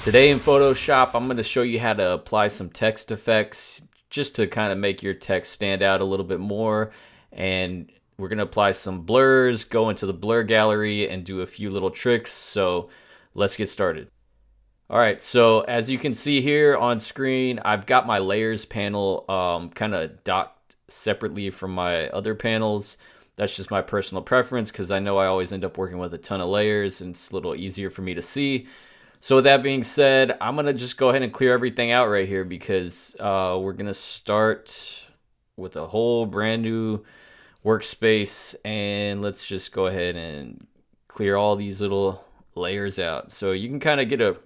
Today in Photoshop, I'm going to show you how to apply some text effects just to kind of make your text stand out a little bit more. And we're going to apply some blurs, go into the blur gallery and do a few little tricks. So let's get started. All right, so as you can see here on screen, I've got my layers panel kind of docked separately from my other panels. That's just my personal preference because I know I always end up working with a ton of layers and it's a little easier for me to see. So with that being said, I'm going to just go ahead and clear everything out right here because we're going to start with a whole brand new workspace, and let's just go ahead and clear all these little layers out. So you can kind of get a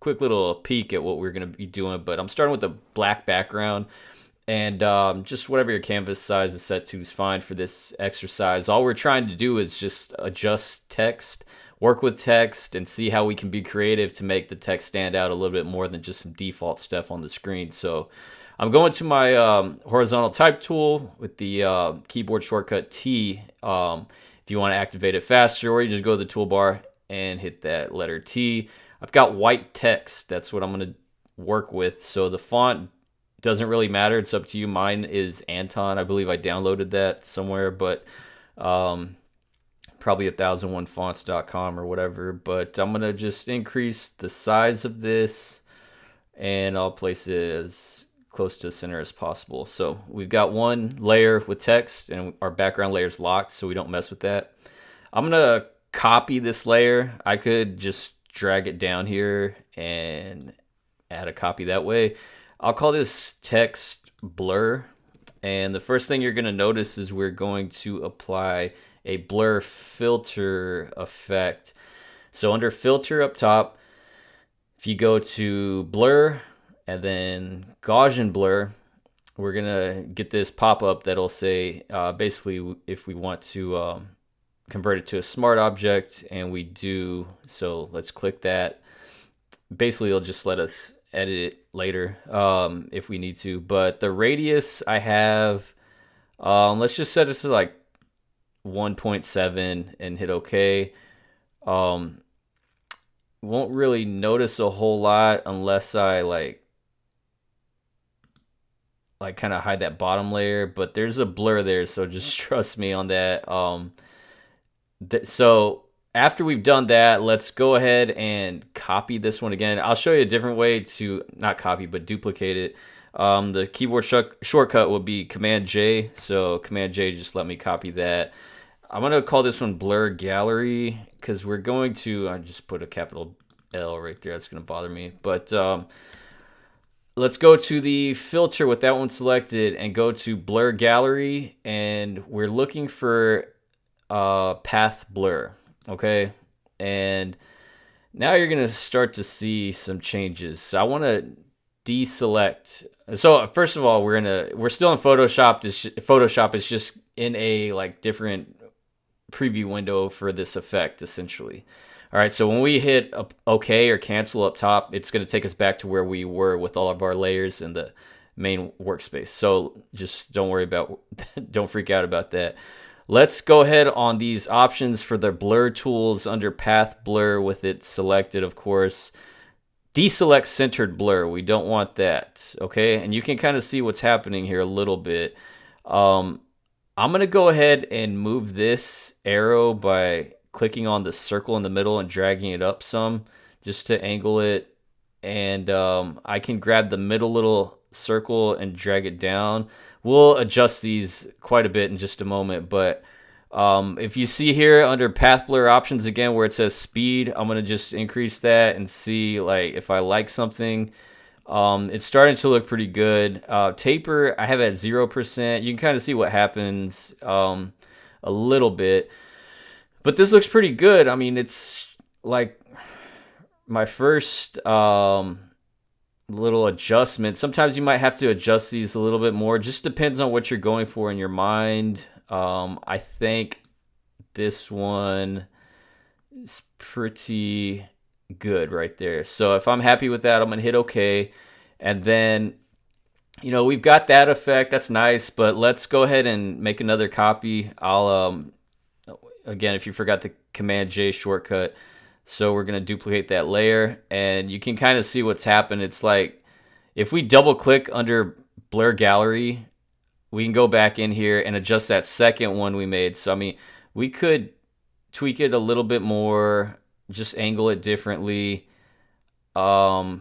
quick little peek at what we're going to be doing, but I'm starting with a black background, and just whatever your canvas size is set to is fine for this exercise. All we're trying to do is just adjust text, work with text, and see how we can be creative to make the text stand out a little bit more than just some default stuff on the screen. So I'm going to my horizontal type tool with the keyboard shortcut T if you want to activate it faster, or you just go to the toolbar and hit that letter T. I've got white text. That's what I'm going to work with. So the font doesn't really matter. It's up to you. Mine is Anton. I believe I downloaded that somewhere, but probably 1001fonts.com or whatever. But I'm going to just increase the size of this, and I'll place it as close to the center as possible. So we've got one layer with text, and our background layer is locked, so we don't mess with that. I'm going to copy this layer. I could just drag it down here and add a copy that way. I'll call this text blur. And the first thing you're going to notice is we're going to apply a blur filter effect. So under filter up top, if you go to blur and then Gaussian blur, we're going to get this pop-up that'll say basically if we want to convert it to a smart object, and we do. So let's click that. Basically, it'll just let us edit it later if we need to. But the radius I have, let's just set it to like 1.7 and hit OK. Won't really notice a whole lot unless I like kind of hide that bottom layer, but there's a blur there, so just trust me on that. So after we've done that, let's go ahead and copy this one again. I'll show you a different way to not copy, but duplicate it. The keyboard shortcut will be Command J. So Command J, just let me copy that. I'm going to call this one Blur Gallery because we're going to, I just put a capital L right there. That's going to bother me. But let's go to the filter with that one selected and go to Blur Gallery. And we're looking for path blur. Okay, and now you're gonna start to see some changes. So I want to deselect. So first of all, we're still in Photoshop. Photoshop is just in a like different preview window for this effect essentially. All right, so when we hit OK or cancel up top, it's going to take us back to where we were with all of our layers in the main workspace. So just don't worry about, don't freak out about that. Let's go ahead on these options for the blur tools under path blur with it selected, of course. Deselect centered blur. We don't want that, okay? And you can kind of see what's happening here a little bit. I'm going to go ahead and move this arrow by clicking on the circle in the middle and dragging it up some just to angle it. And I can grab the middle little circle and drag it down. We'll adjust these quite a bit in just a moment, but if you see here under path blur options again where it says speed, I'm going to just increase that and see like if I like something. It's starting to look pretty good. Taper I have at 0%. You can kind of see what happens a little bit, but this looks pretty good. I mean, it's like my first little adjustment. Sometimes you might have to adjust these a little bit more. Just depends on what you're going for in your mind. I think this one is pretty good right there. So if I'm happy with that, I'm going to hit OK. And then, you know, we've got that effect. That's nice, but let's go ahead and make another copy. I'll, again, if you forgot the Command J shortcut, So we're going to duplicate that layer, and you can kind of see what's happened. It's like if we double click under blur gallery, we can go back in here and adjust that second one we made. So I mean, we could tweak it a little bit more, just angle it differently. And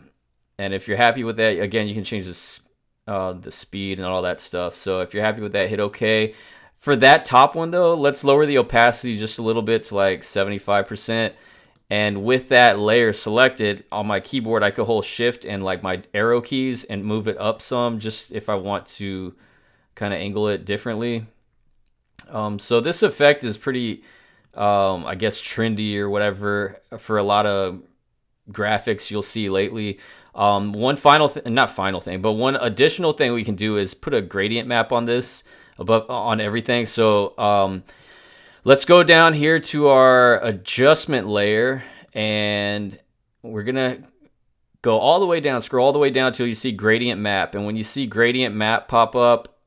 if you're happy with that, again, you can change the speed and all that stuff. So if you're happy with that, hit OK. For that top one though, let's lower the opacity just a little bit to like 75%. And with that layer selected on my keyboard, I could hold shift and like my arrow keys and move it up some, just if I want to kind of angle it differently. So this effect is pretty, I guess, trendy or whatever for a lot of graphics you'll see lately. One additional thing we can do is put a gradient map on this above on everything. So let's go down here to our adjustment layer, and we're gonna go all the way down, scroll all the way down till you see gradient map. And when you see gradient map pop up,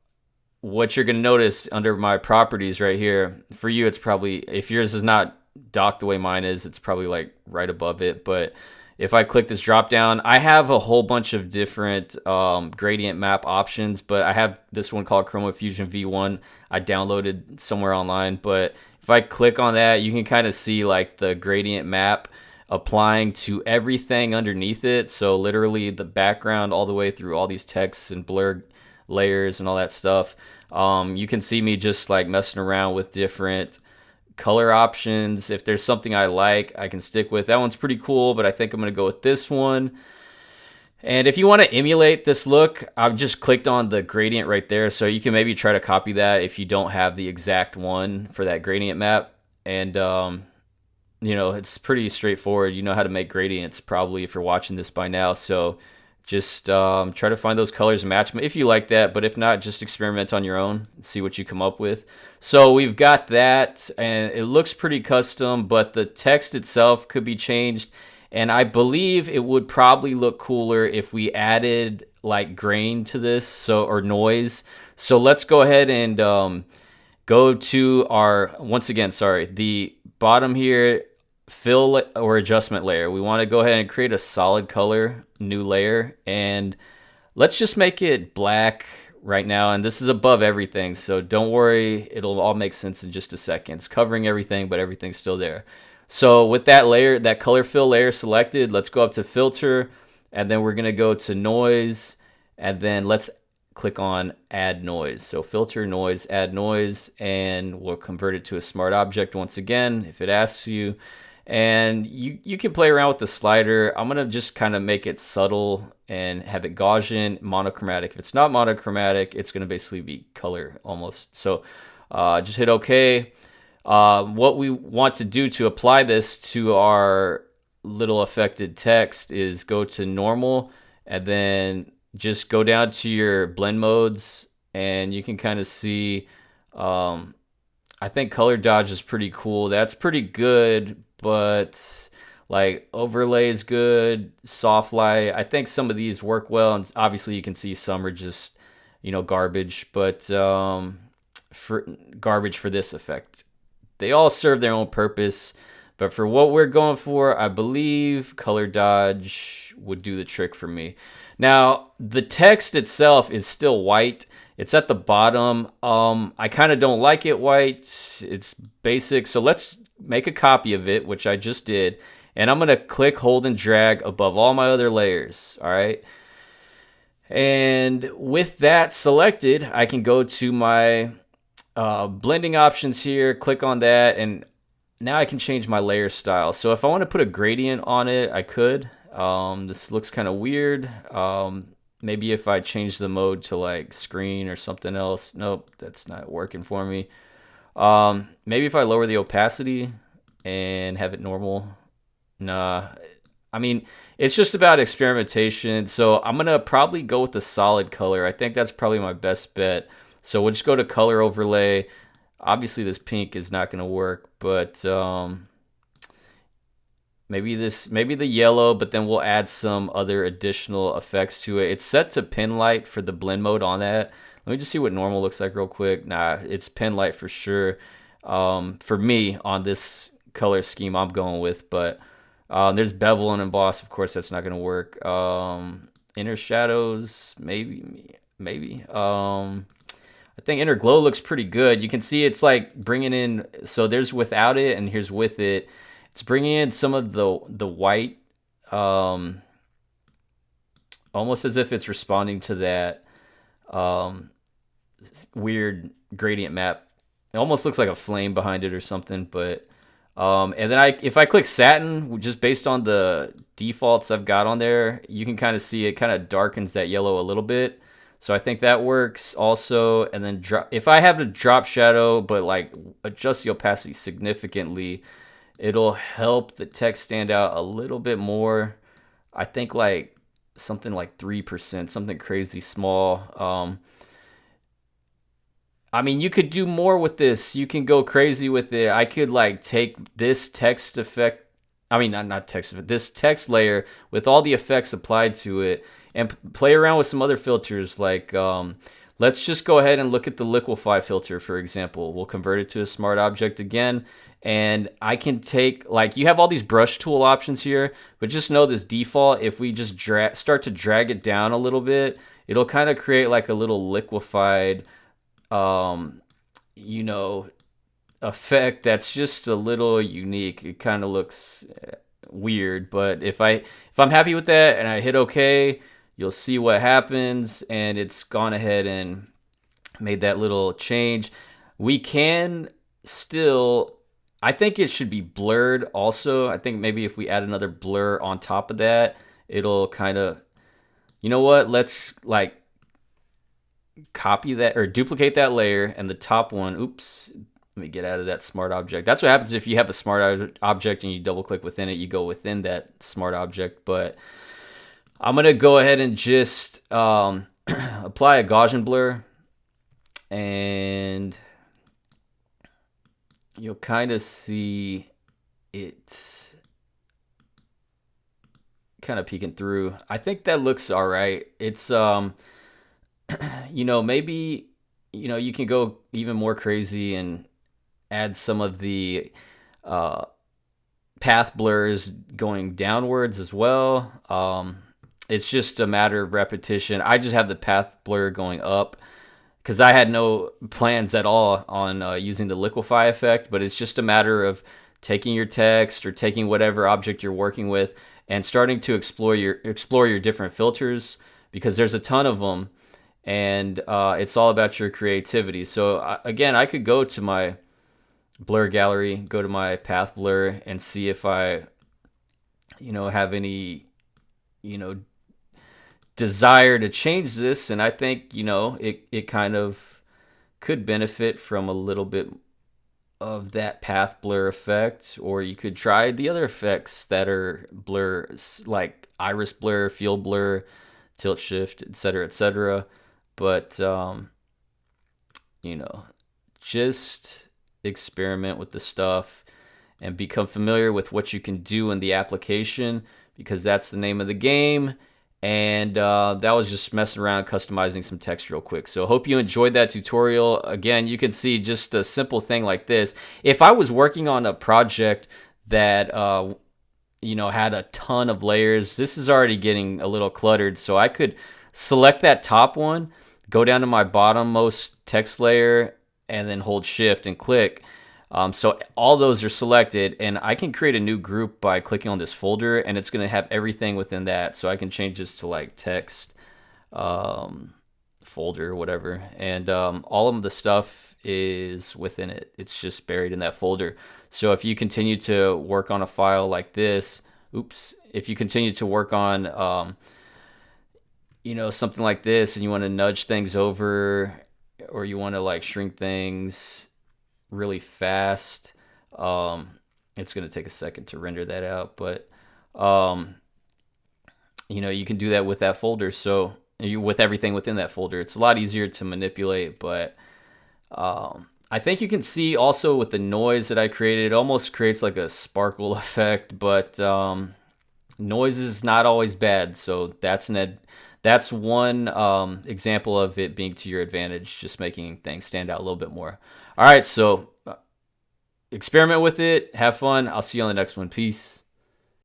what you're gonna notice under my properties right here, for you it's probably, if yours is not docked the way mine is, it's probably like right above it. But if I click this drop down, I have a whole bunch of different gradient map options, but I have this one called Chroma Fusion V1 I downloaded somewhere online. But if I click on that, you can kind of see like the gradient map applying to everything underneath it. So literally the background all the way through all these texts and blur layers and all that stuff. You can see me just like messing around with different color options. If there's something I like, I can stick with. That one's pretty cool, but I think I'm going to go with this one. And if you want to emulate this look, I've just clicked on the gradient right there. So you can maybe try to copy that if you don't have the exact one for that gradient map. And, you know, it's pretty straightforward. You know how to make gradients probably if you're watching this by now. So just try to find those colors and match them if you like that. But if not, just experiment on your own and see what you come up with. So we've got that, and it looks pretty custom, but the text itself could be changed. And I believe it would probably look cooler if we added like grain to this, so, or noise. So let's go ahead and go to our, once again, sorry, the bottom here, fill or adjustment layer. We want to go ahead and create a solid color new layer, and let's just make it black right now. And this is above everything, so don't worry, it'll all make sense in just a second. It's covering everything, but everything's still there. So with that layer, that color fill layer selected, let's go up to filter, and then we're going to go to noise, and then let's click on add noise. So filter, noise, add noise, and we'll convert it to a smart object once again if it asks you. And you can play around with the slider. I'm going to just kind of make it subtle and have it Gaussian, monochromatic. If it's not monochromatic, it's going to basically be color almost. So just hit OK. What we want to do to apply this to our little affected text is go to normal, and then just go down to your blend modes, and you can kind of see, I think color dodge is pretty cool. That's pretty good, but like overlay is good, soft light. I think some of these work well, and obviously you can see some are just, you know, garbage, but for garbage for this effect. They all serve their own purpose, but for what we're going for, I believe color dodge would do the trick for me. Now, the text itself is still white. It's at the bottom. I kind of don't like it white. It's basic. So let's make a copy of it, which I just did. And I'm going to click, hold, and drag above all my other layers. All right. And with that selected, I can go to my blending options here, click on that, and now I can change my layer style. So if I want to put a gradient on it, I could. This looks kind of weird. Maybe if I change the mode to like screen or something else. Nope, that's not working for me. Maybe if I lower the opacity and have it normal. Nah, I mean, it's just about experimentation. So I'm going to probably go with the solid color. I think that's probably my best bet. So we'll just go to color overlay. Obviously this pink is not going to work, but maybe the yellow, but then we'll add some other additional effects to it. It's set to pin light for the blend mode on that. Let me just see what normal looks like real quick. Nah, it's pin light for sure. For me on this color scheme I'm going with, but There's bevel and emboss. Of course, that's not going to work. Inner shadows, maybe. I think inner glow looks pretty good. You can see it's like bringing in. So there's without it, and here's with it. It's bringing in some of the white, almost as if it's responding to that um, weird gradient map. It almost looks like a flame behind it or something, but and then if I click satin, just based on the defaults I've got on there, you can kind of see it kind of darkens that yellow a little bit. So I think that works also. And then if I have to drop shadow, but like adjust the opacity significantly, it'll help the text stand out a little bit more. I think like something like 3%, something crazy small. I mean, you could do more with this. You can go crazy with it. I could like take this text effect. I mean, not text effect. This text layer with all the effects applied to it, and play around with some other filters. Like, let's just go ahead and look at the liquify filter, for example. We'll convert it to a smart object again, and I can take like you have all these brush tool options here, but just know this default. If we just start to drag it down a little bit, it'll kind of create like a little liquefied you know, effect that's just a little unique. It kind of looks weird, but if I'm happy with that and I hit OK, you'll see what happens, and it's gone ahead and made that little change. We can still, I think it should be blurred also. I think maybe if we add another blur on top of that, it'll kind of, you know what? Let's like copy that or duplicate that layer, and the top one, oops, let me get out of that smart object. That's what happens if you have a smart object and you double click within it, you go within that smart object. But I'm gonna go ahead and just apply a Gaussian blur, and you'll kind of see it kind of peeking through. I think that looks all right. It's maybe, you can go even more crazy and add some of the path blurs going downwards as well. It's just a matter of repetition. I just have the path blur going up because I had no plans at all on using the liquify effect, but it's just a matter of taking your text or taking whatever object you're working with and starting to explore your different filters, because there's a ton of them. And it's all about your creativity. So again, I could go to my blur gallery, go to my path blur, and see if I, have any, desire to change this. And I think, it kind of could benefit from a little bit of that path blur effect. Or you could try the other effects that are blur, like iris blur, field blur, tilt shift, etc., etc. But, just experiment with the stuff and become familiar with what you can do in the application, because that's the name of the game. And that was just messing around, customizing some text real quick. So hope you enjoyed that tutorial. Again, you can see just a simple thing like this. If I was working on a project that, had a ton of layers, this is already getting a little cluttered. So I could select that top one, go down to my bottommost text layer, and then hold shift and click. So all those are selected, and I can create a new group by clicking on this folder, and it's going to have everything within that. So I can change this to like text folder, whatever. And all of the stuff is within it. It's just buried in that folder. So if you continue to work on a file like this, if you continue to work on something like this, and you want to nudge things over, or you want to like shrink things really fast, it's going to take a second to render that out, but you can do that with that folder. So with everything within that folder, it's a lot easier to manipulate. But I think you can see also with the noise that I created, it almost creates like a sparkle effect, but noise is not always bad. So that's one example of it being to your advantage, just making things stand out a little bit more. All right, so experiment with it, have fun. I'll see you on the next one. Peace.